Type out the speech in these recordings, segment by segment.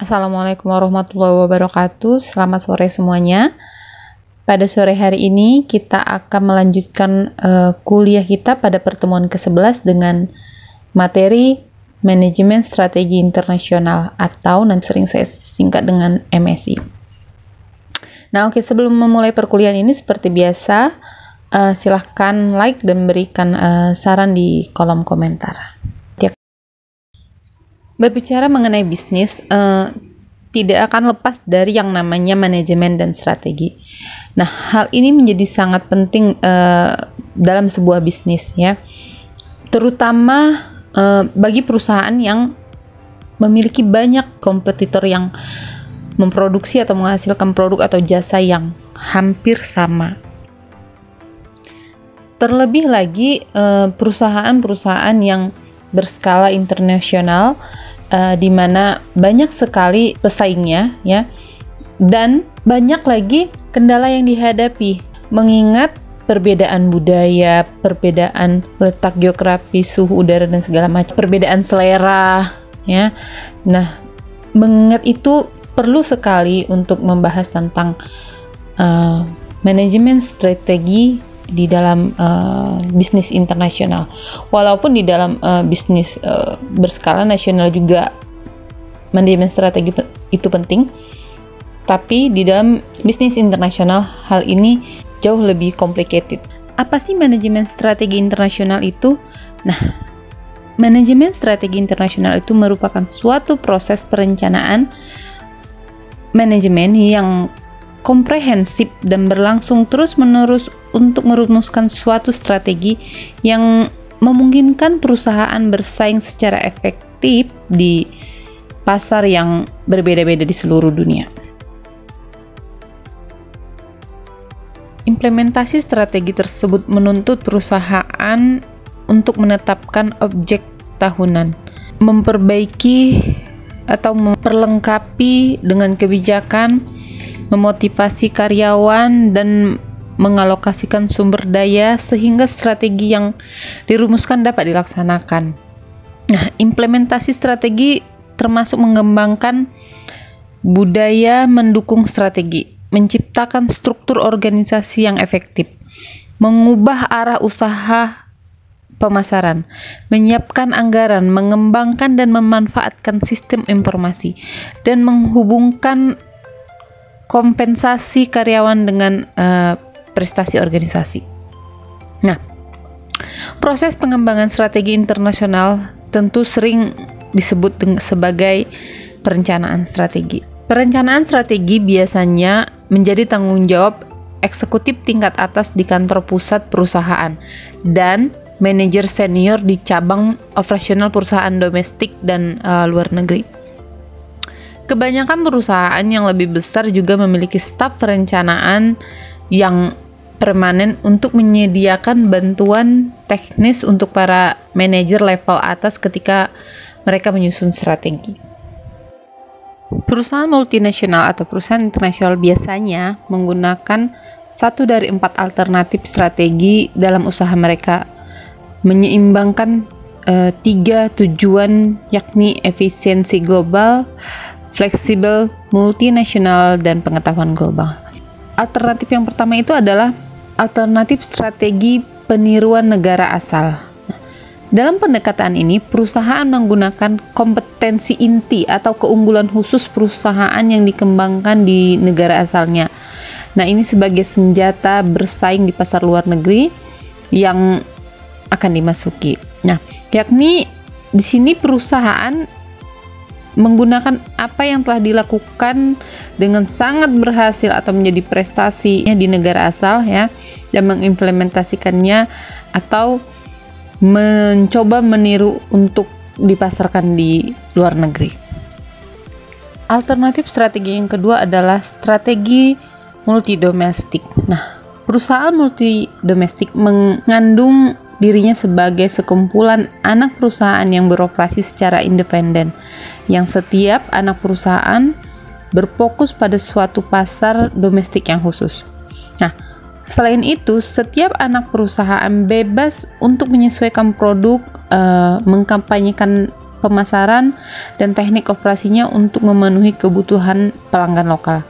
Assalamualaikum warahmatullahi wabarakatuh. Selamat sore semuanya. Pada sore hari ini kita akan melanjutkan kuliah kita pada pertemuan ke-11 dengan materi Manajemen Strategi Internasional atau nanti sering saya singkat dengan MSI. Nah, sebelum memulai perkuliahan ini seperti biasa, silahkan like dan berikan saran di kolom komentar. Berbicara mengenai bisnis, tidak akan lepas dari yang namanya manajemen dan strategi. Nah, hal ini menjadi sangat penting dalam sebuah bisnis, ya, terutama bagi perusahaan yang memiliki banyak kompetitor yang memproduksi atau menghasilkan produk atau jasa yang hampir sama. Terlebih lagi perusahaan-perusahaan yang berskala internasional, di mana banyak sekali pesaingnya, ya, dan banyak lagi kendala yang dihadapi, mengingat perbedaan budaya, perbedaan letak geografis, suhu udara dan segala macam, perbedaan selera, ya. Nah, mengingat itu perlu sekali untuk membahas tentang manajemen strategi di dalam bisnis internasional. Walaupun di dalam bisnis berskala nasional juga manajemen strategi itu penting, tapi di dalam bisnis internasional hal ini jauh lebih complicated. Apa sih manajemen strategi internasional itu? Nah, manajemen strategi internasional itu merupakan suatu proses perencanaan manajemen yang komprehensif dan berlangsung terus-menerus untuk merumuskan suatu strategi yang memungkinkan perusahaan bersaing secara efektif di pasar yang berbeda-beda di seluruh dunia. Implementasi strategi tersebut menuntut perusahaan untuk menetapkan objek tahunan, memperbaiki atau memperlengkapi dengan kebijakan, memotivasi karyawan, dan mengalokasikan sumber daya sehingga strategi yang dirumuskan dapat dilaksanakan. Nah, implementasi strategi termasuk mengembangkan budaya mendukung strategi, menciptakan struktur organisasi yang efektif, mengubah arah usaha pemasaran, menyiapkan anggaran, mengembangkan dan memanfaatkan sistem informasi, dan menghubungkan kompensasi karyawan dengan prestasi organisasi. Nah, proses pengembangan strategi internasional tentu sering disebut sebagai perencanaan strategi. Perencanaan strategi biasanya menjadi tanggung jawab eksekutif tingkat atas di kantor pusat perusahaan dan manajer senior di cabang operasional perusahaan domestik dan luar negeri. Kebanyakan perusahaan yang lebih besar juga memiliki staf perencanaan yang permanen untuk menyediakan bantuan teknis untuk para manajer level atas ketika mereka menyusun strategi. Perusahaan multinasional atau perusahaan internasional biasanya menggunakan 1 dari 4 alternatif strategi dalam usaha mereka, menyeimbangkan 3 tujuan, yakni efisiensi global, fleksibel, multinasional, dan pengetahuan global. Alternatif yang pertama itu adalah alternatif strategi peniruan negara asal. Dalam pendekatan ini, perusahaan menggunakan kompetensi inti atau keunggulan khusus perusahaan yang dikembangkan di negara asalnya. Nah, ini sebagai senjata bersaing di pasar luar negeri yang akan dimasuki. Nah, yakni di sini perusahaan menggunakan apa yang telah dilakukan dengan sangat berhasil atau menjadi prestasinya di negara asal, ya, dan mengimplementasikannya atau mencoba meniru untuk dipasarkan di luar negeri. Alternatif strategi yang kedua adalah strategi multidomestik. Nah, perusahaan multidomestik mengandung dirinya sebagai sekumpulan anak perusahaan yang beroperasi secara independen, yang setiap anak perusahaan berfokus pada suatu pasar domestik yang khusus. Nah, selain itu, setiap anak perusahaan bebas untuk menyesuaikan produk, mengkampanyekan pemasaran, dan teknik operasinya untuk memenuhi kebutuhan pelanggan lokal.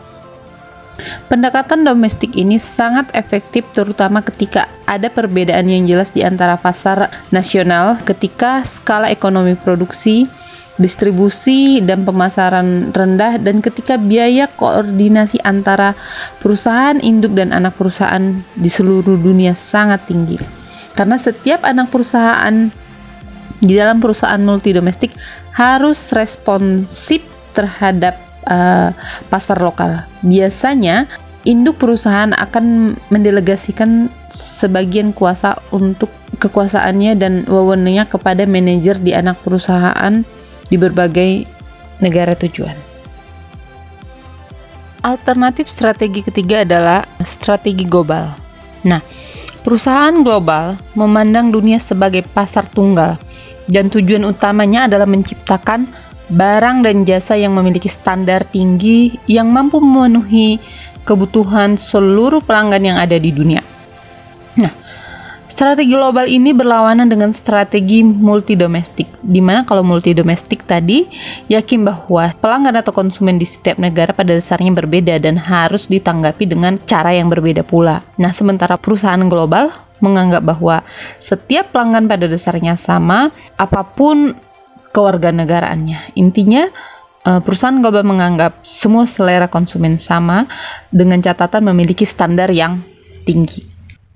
Pendekatan domestik ini sangat efektif terutama ketika ada perbedaan yang jelas di antara pasar nasional ketika skala ekonomi produksi, distribusi, dan pemasaran rendah, dan ketika biaya koordinasi antara perusahaan induk dan anak perusahaan di seluruh dunia sangat tinggi. Karena setiap anak perusahaan di dalam perusahaan multi domestik harus responsif terhadap pasar lokal. Biasanya induk perusahaan akan mendelegasikan sebagian kuasa untuk kekuasaannya dan wewenangnya kepada manajer di anak perusahaan di berbagai negara tujuan. Alternatif strategi ketiga adalah strategi global. Nah, perusahaan global memandang dunia sebagai pasar tunggal dan tujuan utamanya adalah menciptakan barang dan jasa yang memiliki standar tinggi yang mampu memenuhi kebutuhan seluruh pelanggan yang ada di dunia. Nah, strategi global ini berlawanan dengan strategi multi domestik, di mana kalau multi domestik tadi yakin bahwa pelanggan atau konsumen di setiap negara pada dasarnya berbeda dan harus ditanggapi dengan cara yang berbeda pula. Nah, sementara perusahaan global menganggap bahwa setiap pelanggan pada dasarnya sama, apapun kewarganegaraannya. Intinya, perusahaan global menganggap semua selera konsumen sama dengan catatan memiliki standar yang tinggi.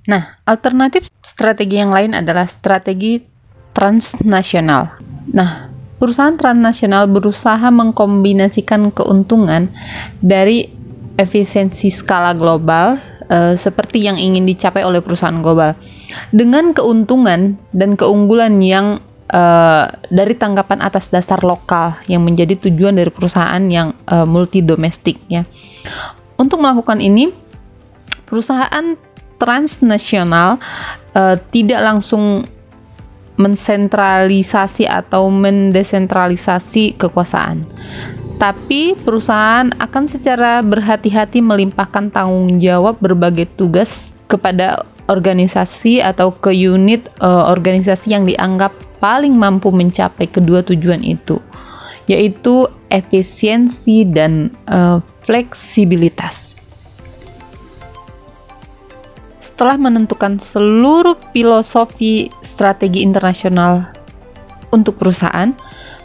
Nah, alternatif strategi yang lain adalah strategi transnasional. Nah, perusahaan transnasional berusaha mengkombinasikan keuntungan dari efisiensi skala global seperti yang ingin dicapai oleh perusahaan global dengan keuntungan dan keunggulan yang dari tanggapan atas dasar lokal yang menjadi tujuan dari perusahaan yang multi domestik ya. Untuk melakukan ini, perusahaan transnasional tidak langsung mensentralisasi atau mendesentralisasi kekuasaan. Tapi perusahaan akan secara berhati-hati melimpahkan tanggung jawab berbagai tugas kepada organisasi atau ke unit organisasi yang dianggap paling mampu mencapai kedua tujuan itu, yaitu efisiensi dan fleksibilitas. Setelah menentukan seluruh filosofi strategi internasional untuk perusahaan,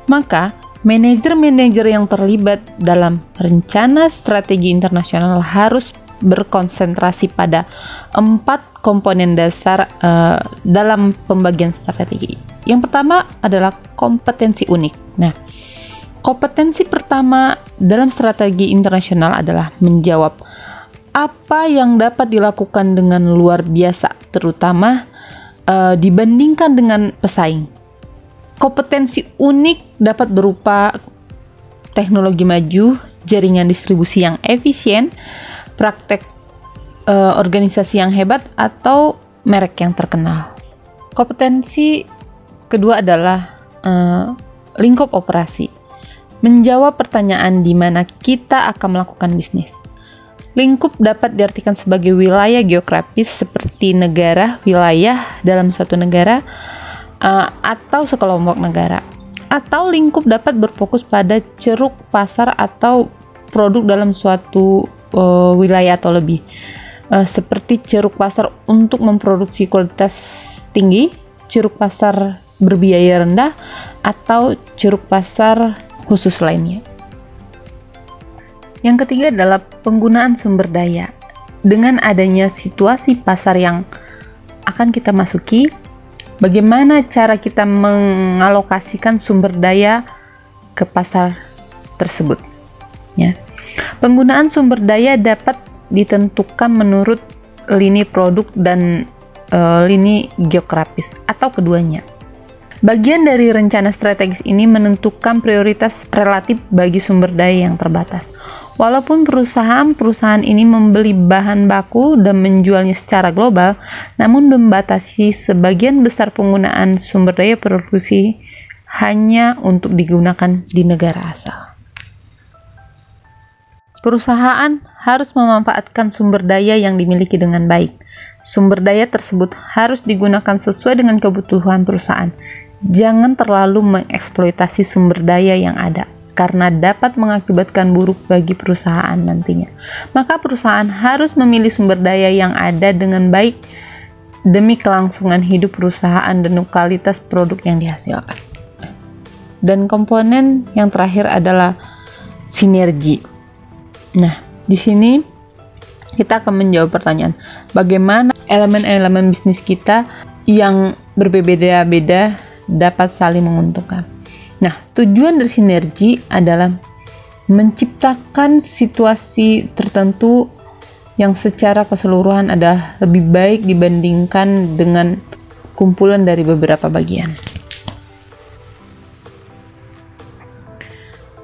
maka manajer-manajer yang terlibat dalam rencana strategi internasional harus berkonsentrasi pada 4 komponen dasar dalam pembagian strategi. Yang pertama adalah kompetensi unik. Nah, kompetensi pertama dalam strategi internasional adalah menjawab apa yang dapat dilakukan dengan luar biasa, terutama dibandingkan dengan pesaing. Kompetensi unik dapat berupa teknologi maju, jaringan distribusi yang efisien, praktek organisasi yang hebat, atau merek yang terkenal. Kompetensi kedua adalah lingkup operasi. Menjawab pertanyaan di mana kita akan melakukan bisnis. Lingkup dapat diartikan sebagai wilayah geografis seperti negara, wilayah dalam suatu negara, atau sekelompok negara. Atau lingkup dapat berfokus pada ceruk pasar atau produk dalam suatu wilayah atau lebih. Seperti ceruk pasar untuk memproduksi kualitas tinggi, ceruk pasar berbiaya rendah, atau ceruk pasar khusus lainnya. Yang ketiga adalah penggunaan sumber daya. Dengan adanya situasi pasar yang akan kita masuki, bagaimana cara kita mengalokasikan sumber daya ke pasar tersebut? Ya. Penggunaan sumber daya dapat ditentukan menurut lini produk dan lini geografis atau keduanya. Bagian dari rencana strategis ini menentukan prioritas relatif bagi sumber daya yang terbatas. Walaupun perusahaan ini membeli bahan baku dan menjualnya secara global, namun membatasi sebagian besar penggunaan sumber daya produksi hanya untuk digunakan di negara asal. Perusahaan harus memanfaatkan sumber daya yang dimiliki dengan baik. Sumber daya tersebut harus digunakan sesuai dengan kebutuhan perusahaan. Jangan terlalu mengeksploitasi sumber daya yang ada, karena dapat mengakibatkan buruk bagi perusahaan nantinya. Maka perusahaan harus memilih sumber daya yang ada dengan baik demi kelangsungan hidup perusahaan dan kualitas produk yang dihasilkan. Dan komponen yang terakhir adalah sinergi. Nah, di sini kita akan menjawab pertanyaan, bagaimana elemen-elemen bisnis kita yang berbeda-beda dapat saling menguntungkan. Nah, tujuan dari sinergi adalah menciptakan situasi tertentu yang secara keseluruhan adalah lebih baik dibandingkan dengan kumpulan dari beberapa bagian.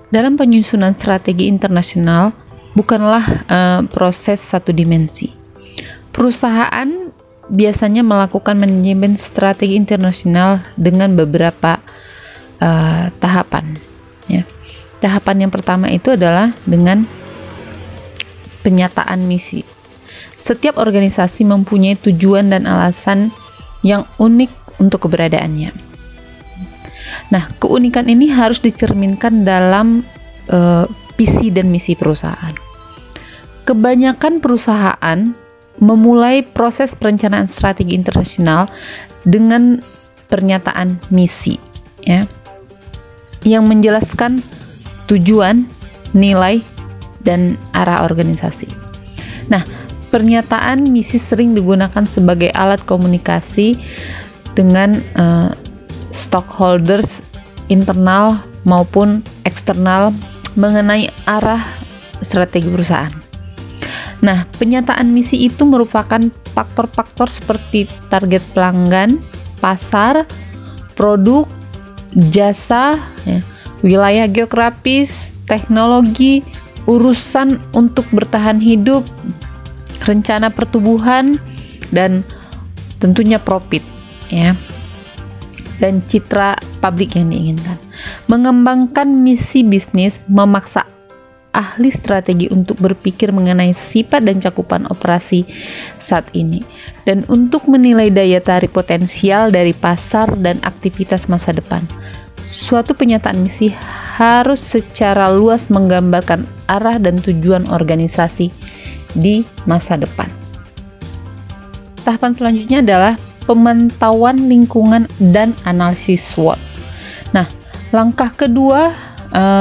Dalam penyusunan strategi internasional, bukanlah proses satu dimensi. Perusahaan biasanya melakukan manajemen strategi internasional dengan beberapa tahapan. Ya. Tahapan yang pertama itu adalah dengan penyataan misi. Setiap organisasi mempunyai tujuan dan alasan yang unik untuk keberadaannya. Nah, keunikan ini harus dicerminkan dalam visi dan misi perusahaan. Kebanyakan perusahaan memulai proses perencanaan strategi internasional dengan pernyataan misi, ya, yang menjelaskan tujuan, nilai, dan arah organisasi. Nah, pernyataan misi sering digunakan sebagai alat komunikasi dengan stakeholders internal maupun eksternal mengenai arah strategi perusahaan. Nah, penyataan misi itu merupakan faktor-faktor seperti target pelanggan, pasar, produk, jasa, ya, wilayah geografis, teknologi, urusan untuk bertahan hidup, rencana pertumbuhan, dan tentunya profit, ya, dan citra publik yang diinginkan. Mengembangkan misi bisnis memaksa ahli strategi untuk berpikir mengenai sifat dan cakupan operasi saat ini, dan untuk menilai daya tarik potensial dari pasar dan aktivitas masa depan. Suatu penyataan misi harus secara luas menggambarkan arah dan tujuan organisasi di masa depan. Tahapan selanjutnya adalah pemantauan lingkungan dan analisis SWOT. Nah, langkah kedua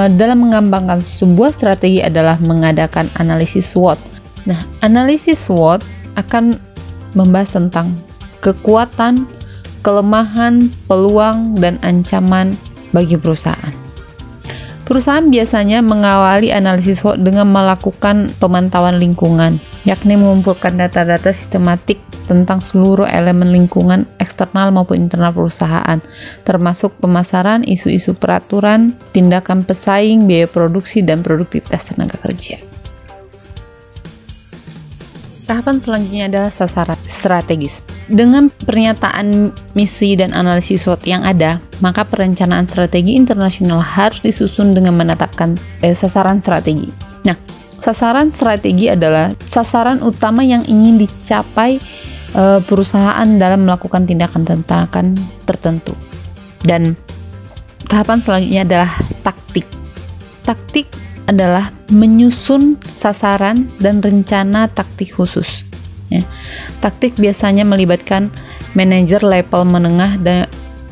dalam mengembangkan sebuah strategi adalah mengadakan analisis SWOT. Nah, analisis SWOT akan membahas tentang kekuatan, kelemahan, peluang, dan ancaman bagi perusahaan. Perusahaan biasanya mengawali analisis SWOT dengan melakukan pemantauan lingkungan, yakni mengumpulkan data-data sistematik tentang seluruh elemen lingkungan eksternal maupun internal perusahaan, termasuk pemasaran, isu-isu peraturan, tindakan pesaing, biaya produksi, dan produktivitas tenaga kerja. Tahapan selanjutnya adalah sasaran strategis. Dengan pernyataan misi dan analisis SWOT yang ada, maka perencanaan strategi internasional harus disusun dengan menetapkan sasaran strategi. Nah, sasaran strategi adalah sasaran utama yang ingin dicapai perusahaan dalam melakukan tindakan tertentu. Dan tahapan selanjutnya adalah taktik. Taktik adalah menyusun sasaran dan rencana taktik khusus. Ya. Taktik biasanya melibatkan manajer level menengah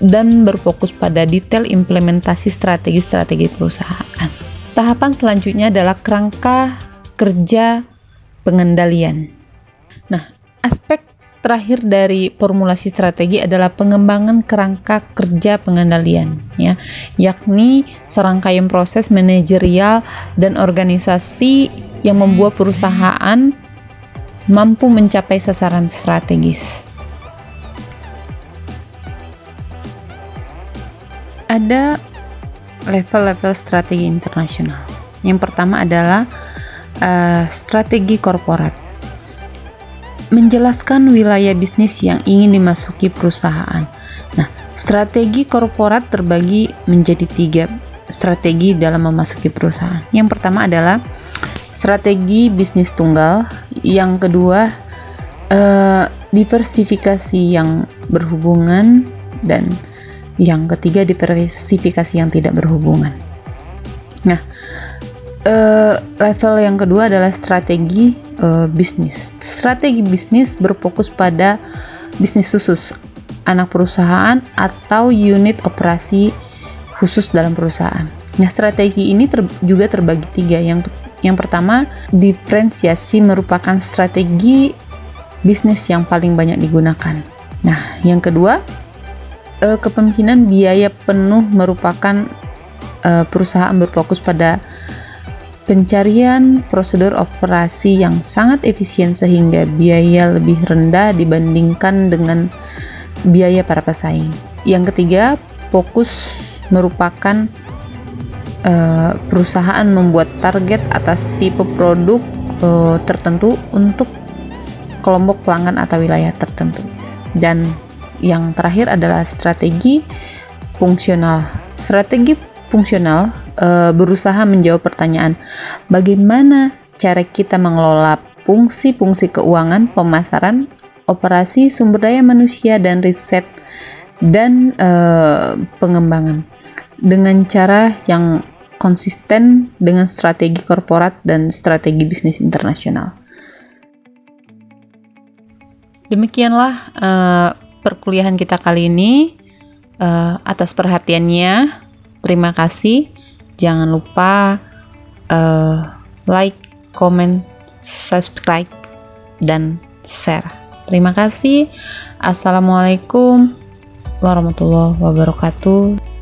dan berfokus pada detail implementasi strategi-strategi perusahaan. Tahapan selanjutnya adalah kerangka kerja pengendalian. Nah, aspek terakhir dari formulasi strategi adalah pengembangan kerangka kerja pengendalian, ya, yakni serangkaian proses manajerial dan organisasi yang membuat perusahaan mampu mencapai sasaran strategis. Ada level-level strategi internasional. Yang pertama adalah strategi korporat. Menjelaskan wilayah bisnis yang ingin dimasuki perusahaan. Nah, strategi korporat terbagi menjadi 3 strategi dalam memasuki perusahaan. Yang pertama adalah strategi bisnis tunggal. Yang kedua, diversifikasi yang berhubungan, dan yang ketiga diversifikasi yang tidak berhubungan. Nah, level yang kedua adalah strategi bisnis. Strategi bisnis berfokus pada bisnis khusus, anak perusahaan atau unit operasi khusus dalam perusahaan. Nah, strategi ini juga terbagi tiga. Yang pertama, diferensiasi merupakan strategi bisnis yang paling banyak digunakan. Nah, yang kedua, kepemimpinan biaya penuh merupakan perusahaan berfokus pada pencarian prosedur operasi yang sangat efisien sehingga biaya lebih rendah dibandingkan dengan biaya para pesaing. Yang ketiga, fokus merupakan perusahaan membuat target atas tipe produk tertentu untuk kelompok pelanggan atau wilayah tertentu. Dan yang terakhir adalah strategi fungsional. Strategi fungsional berusaha menjawab pertanyaan bagaimana cara kita mengelola fungsi-fungsi keuangan, pemasaran, operasi, sumber daya manusia, dan riset dan pengembangan dengan cara yang konsisten dengan strategi korporat dan strategi bisnis internasional. Demikianlah perkuliahan kita kali ini. Atas perhatiannya, terima kasih. Jangan lupa like, comment, subscribe, dan share. Terima kasih. Assalamualaikum warahmatullahi wabarakatuh.